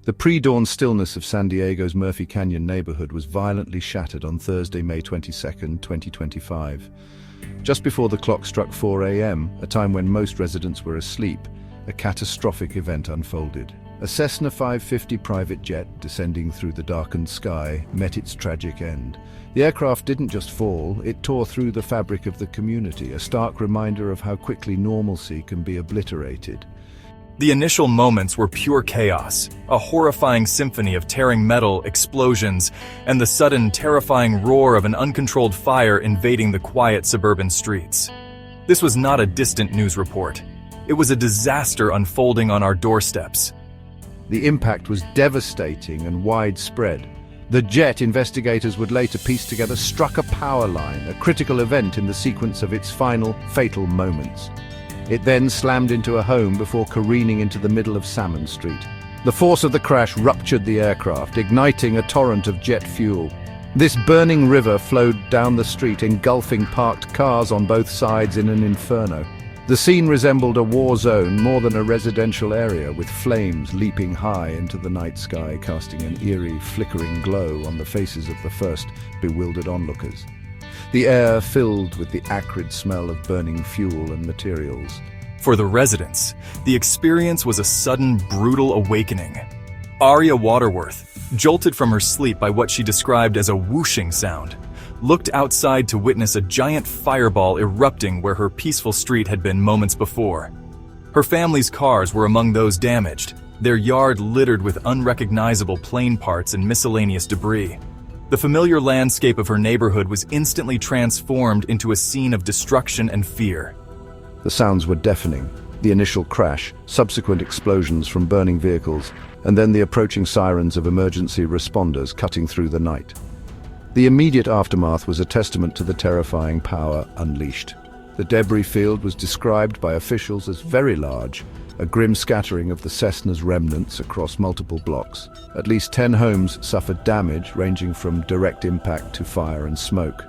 The pre-dawn stillness of San Diego's Murphy Canyon neighborhood was violently shattered on Thursday, May 22, 2025. Just before the clock struck 4 a.m., a time when most residents were asleep, a catastrophic event unfolded. A Cessna 550 private jet, descending through the darkened sky, met its tragic end. The aircraft didn't just fall, it tore through the fabric of the community, a stark reminder of how quickly normalcy can be obliterated. The initial moments were pure chaos, a horrifying symphony of tearing metal, explosions, and the sudden, terrifying roar of an uncontrolled fire invading the quiet suburban streets. This was not a distant news report. It was a disaster unfolding on our doorsteps. The impact was devastating and widespread. The jet, investigators would later piece together, struck a power line, a critical event in the sequence of its final, fatal moments. It then slammed into a home before careening into the middle of Salmon Street. The force of the crash ruptured the aircraft, igniting a torrent of jet fuel. This burning river flowed down the street, engulfing parked cars on both sides in an inferno. The scene resembled a war zone more than a residential area, with flames leaping high into the night sky, casting an eerie, flickering glow on the faces of the first bewildered onlookers. The air filled with the acrid smell of burning fuel and materials. For the residents, the experience was a sudden, brutal awakening. Aria Waterworth, jolted from her sleep by what she described as a whooshing sound, looked outside to witness a giant fireball erupting where her peaceful street had been moments before. Her family's cars were among those damaged, their yard littered with unrecognizable plane parts and miscellaneous debris. The familiar landscape of her neighborhood was instantly transformed into a scene of destruction and fear. The sounds were deafening. The initial crash, subsequent explosions from burning vehicles, and then the approaching sirens of emergency responders cutting through the night. The immediate aftermath was a testament to the terrifying power unleashed. The debris field was described by officials as very large, a grim scattering of the Cessna's remnants across multiple blocks. At least 10 homes suffered damage ranging from direct impact to fire and smoke.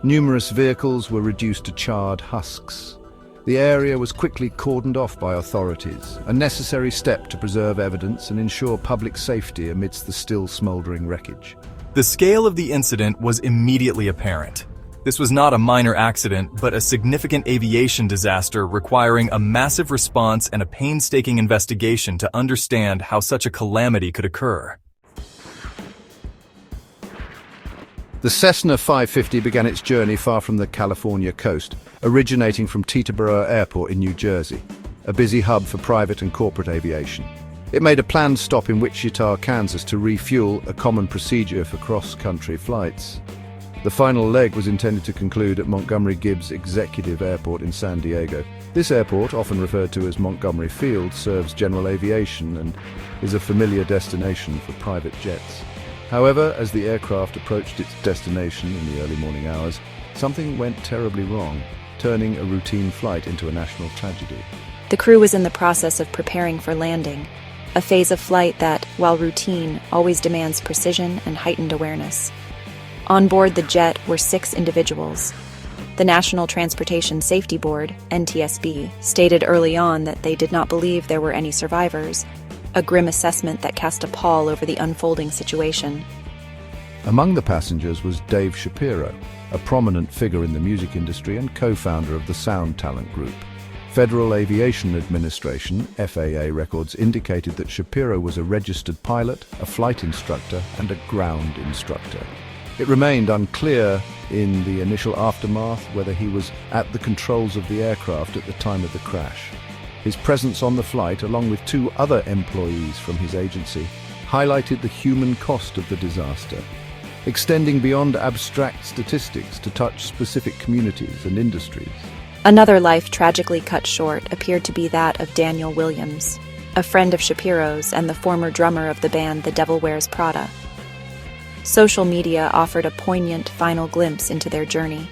Numerous vehicles were reduced to charred husks. The area was quickly cordoned off by authorities, a necessary step to preserve evidence and ensure public safety amidst the still smoldering wreckage. The scale of the incident was immediately apparent. This was not a minor accident, but a significant aviation disaster requiring a massive response and a painstaking investigation to understand how such a calamity could occur. The Cessna 550 began its journey far from the California coast, originating from Teterboro Airport in New Jersey, a busy hub for private and corporate aviation. It made a planned stop in Wichita, Kansas to refuel, a common procedure for cross-country flights. The final leg was intended to conclude at Montgomery Gibbs Executive Airport in San Diego. This airport, often referred to as Montgomery Field, serves general aviation and is a familiar destination for private jets. However, as the aircraft approached its destination in the early morning hours, something went terribly wrong, turning a routine flight into a national tragedy. The crew was in the process of preparing for landing, a phase of flight that, while routine, always demands precision and heightened awareness. On board the jet were 6 individuals. The National Transportation Safety Board, NTSB, stated early on that they did not believe there were any survivors, a grim assessment that cast a pall over the unfolding situation. Among the passengers was Dave Shapiro, a prominent figure in the music industry and co-founder of the Sound Talent Group. Federal Aviation Administration, FAA records indicated that Shapiro was a registered pilot, a flight instructor, and a ground instructor. It remained unclear in the initial aftermath whether he was at the controls of the aircraft at the time of the crash. His presence on the flight, along with 2 other employees from his agency, highlighted the human cost of the disaster, extending beyond abstract statistics to touch specific communities and industries. Another life tragically cut short appeared to be that of Daniel Williams, a friend of Shapiro's and the former drummer of the band The Devil Wears Prada. Social media offered a poignant final glimpse into their journey.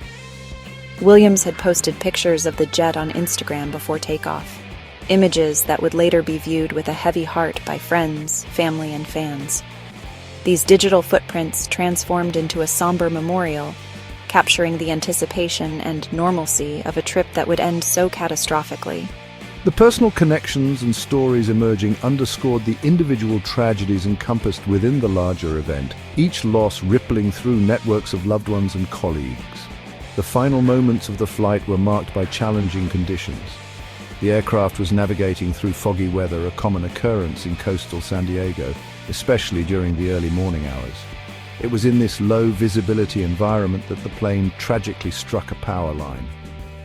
Williams had posted pictures of the jet on Instagram before takeoff, images that would later be viewed with a heavy heart by friends, family, and fans. These digital footprints transformed into a somber memorial, capturing the anticipation and normalcy of a trip that would end so catastrophically. The personal connections and stories emerging underscored the individual tragedies encompassed within the larger event, each loss rippling through networks of loved ones and colleagues. The final moments of the flight were marked by challenging conditions. The aircraft was navigating through foggy weather, a common occurrence in coastal San Diego, especially during the early morning hours. It was in this low visibility environment that the plane tragically struck a power line.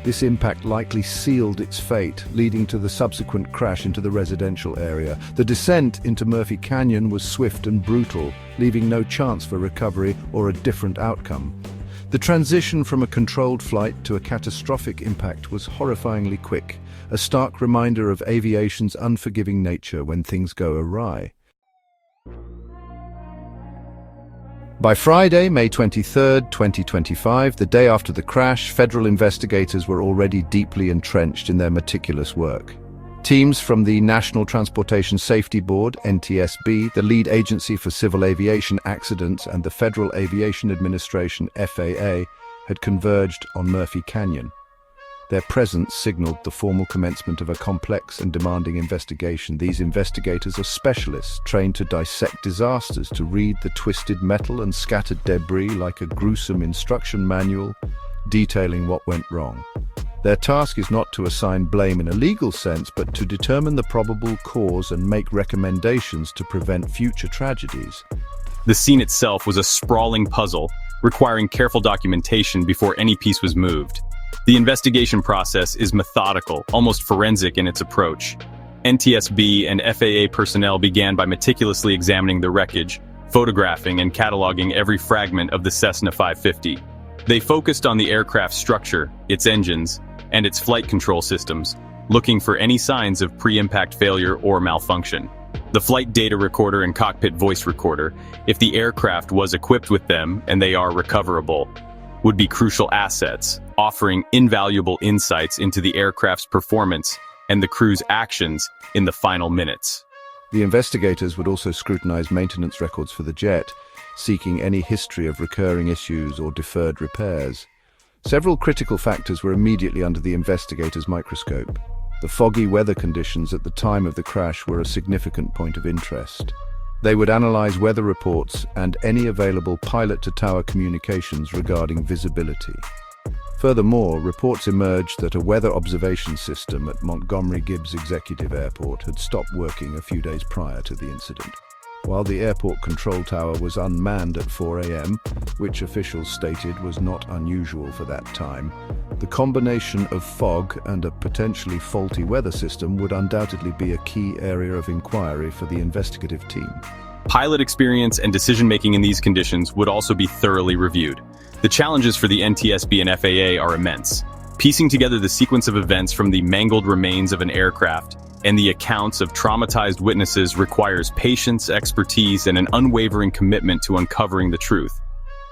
This impact likely sealed its fate, leading to the subsequent crash into the residential area. The descent into Murphy Canyon was swift and brutal, leaving no chance for recovery or a different outcome. The transition from a controlled flight to a catastrophic impact was horrifyingly quick, a stark reminder of aviation's unforgiving nature when things go awry. By Friday, May 23, 2025, the day after the crash, federal investigators were already deeply entrenched in their meticulous work. Teams from the National Transportation Safety Board, NTSB, the lead agency for civil aviation accidents, and the Federal Aviation Administration, FAA, had converged on Murphy Canyon. Their presence signaled the formal commencement of a complex and demanding investigation. These investigators are specialists trained to dissect disasters, to read the twisted metal and scattered debris like a gruesome instruction manual detailing what went wrong. Their task is not to assign blame in a legal sense, but to determine the probable cause and make recommendations to prevent future tragedies. The scene itself was a sprawling puzzle, requiring careful documentation before any piece was moved. The investigation process is methodical, almost forensic in its approach. NTSB and FAA personnel began by meticulously examining the wreckage, photographing and cataloging every fragment of the Cessna 550. They focused on the aircraft's structure, its engines, and its flight control systems, looking for any signs of pre-impact failure or malfunction. The flight data recorder and cockpit voice recorder, if the aircraft was equipped with them and they are recoverable, would be crucial assets, offering invaluable insights into the aircraft's performance and the crew's actions in the final minutes. The investigators would also scrutinize maintenance records for the jet, seeking any history of recurring issues or deferred repairs. Several critical factors were immediately under the investigators' microscope. The foggy weather conditions at the time of the crash were a significant point of interest. They would analyze weather reports and any available pilot-to-tower communications regarding visibility. Furthermore, reports emerged that a weather observation system at Montgomery Gibbs Executive Airport had stopped working a few days prior to the incident. While the airport control tower was unmanned at 4 a.m., which officials stated was not unusual for that time, the combination of fog and a potentially faulty weather system would undoubtedly be a key area of inquiry for the investigative team. Pilot experience and decision-making in these conditions would also be thoroughly reviewed. The challenges for the NTSB and FAA are immense. Piecing together the sequence of events from the mangled remains of an aircraft and the accounts of traumatized witnesses requires patience, expertise, and an unwavering commitment to uncovering the truth.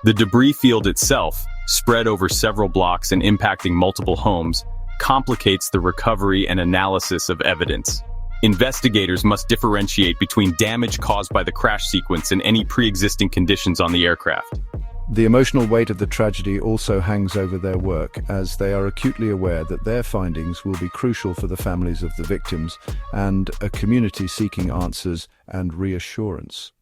The debris field itself, spread over several blocks and impacting multiple homes, complicates the recovery and analysis of evidence. Investigators must differentiate between damage caused by the crash sequence and any pre-existing conditions on the aircraft. The emotional weight of the tragedy also hangs over their work, as they are acutely aware that their findings will be crucial for the families of the victims and a community seeking answers and reassurance.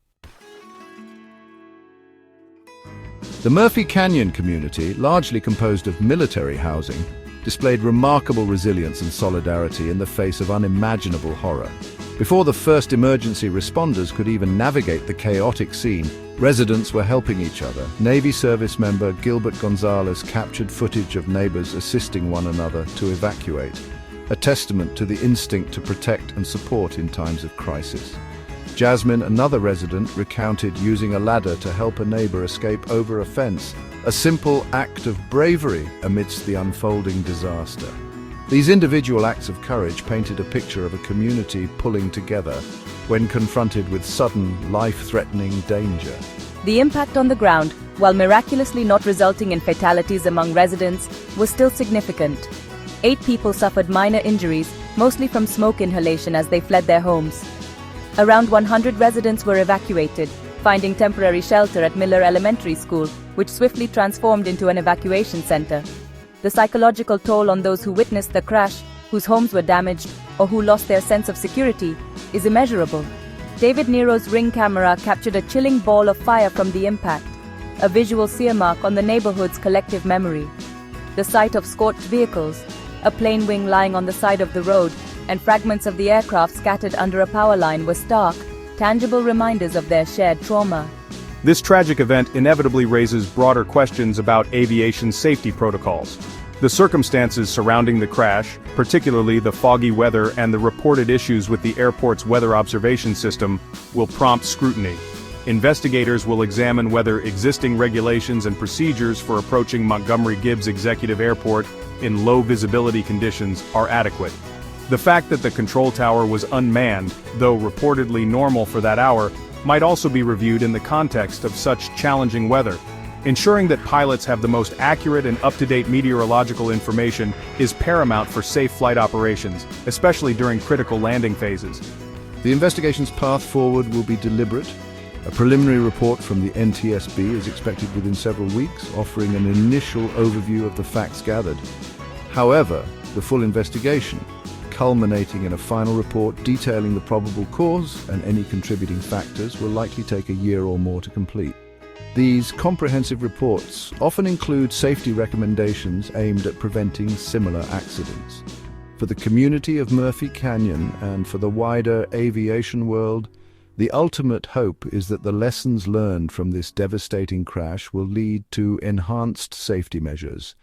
The Murphy Canyon community, largely composed of military housing, displayed remarkable resilience and solidarity in the face of unimaginable horror. Before the first emergency responders could even navigate the chaotic scene, residents were helping each other. Navy service member Gilbert Gonzalez captured footage of neighbors assisting one another to evacuate, a testament to the instinct to protect and support in times of crisis. Jasmine, another resident, recounted using a ladder to help a neighbor escape over a fence, a simple act of bravery amidst the unfolding disaster. These individual acts of courage painted a picture of a community pulling together when confronted with sudden, life-threatening danger. The impact on the ground, while miraculously not resulting in fatalities among residents, was still significant. 8 people suffered minor injuries, mostly from smoke inhalation as they fled their homes. Around 100 residents were evacuated, finding temporary shelter at Miller Elementary School, which swiftly transformed into an evacuation center. The psychological toll on those who witnessed the crash whose homes were damaged or who lost their sense of security, is immeasurable. David Nero's Ring camera captured a chilling ball of fire from the impact, a visual sear mark on the neighborhood's collective memory. The sight of scorched vehicles, a plane wing lying on the side of the road, and fragments of the aircraft scattered under a power line were stark, tangible reminders of their shared trauma. This tragic event inevitably raises broader questions about aviation safety protocols. The circumstances surrounding the crash, particularly the foggy weather and the reported issues with the airport's weather observation system, will prompt scrutiny. Investigators will examine whether existing regulations and procedures for approaching Montgomery-Gibbs Executive Airport in low visibility conditions are adequate. The fact that the control tower was unmanned, though reportedly normal for that hour, might also be reviewed in the context of such challenging weather. Ensuring that pilots have the most accurate and up-to-date meteorological information is paramount for safe flight operations, especially during critical landing phases. The investigation's path forward will be deliberate. A preliminary report from the NTSB is expected within several weeks, offering an initial overview of the facts gathered. However, the full investigation, culminating in a final report detailing the probable cause and any contributing factors, will likely take a year or more to complete. These comprehensive reports often include safety recommendations aimed at preventing similar accidents. For the community of Murphy Canyon and for the wider aviation world, the ultimate hope is that the lessons learned from this devastating crash will lead to enhanced safety measures,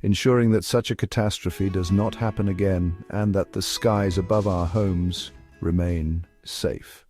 ensuring that such a catastrophe does not happen again and that the skies above our homes remain safe.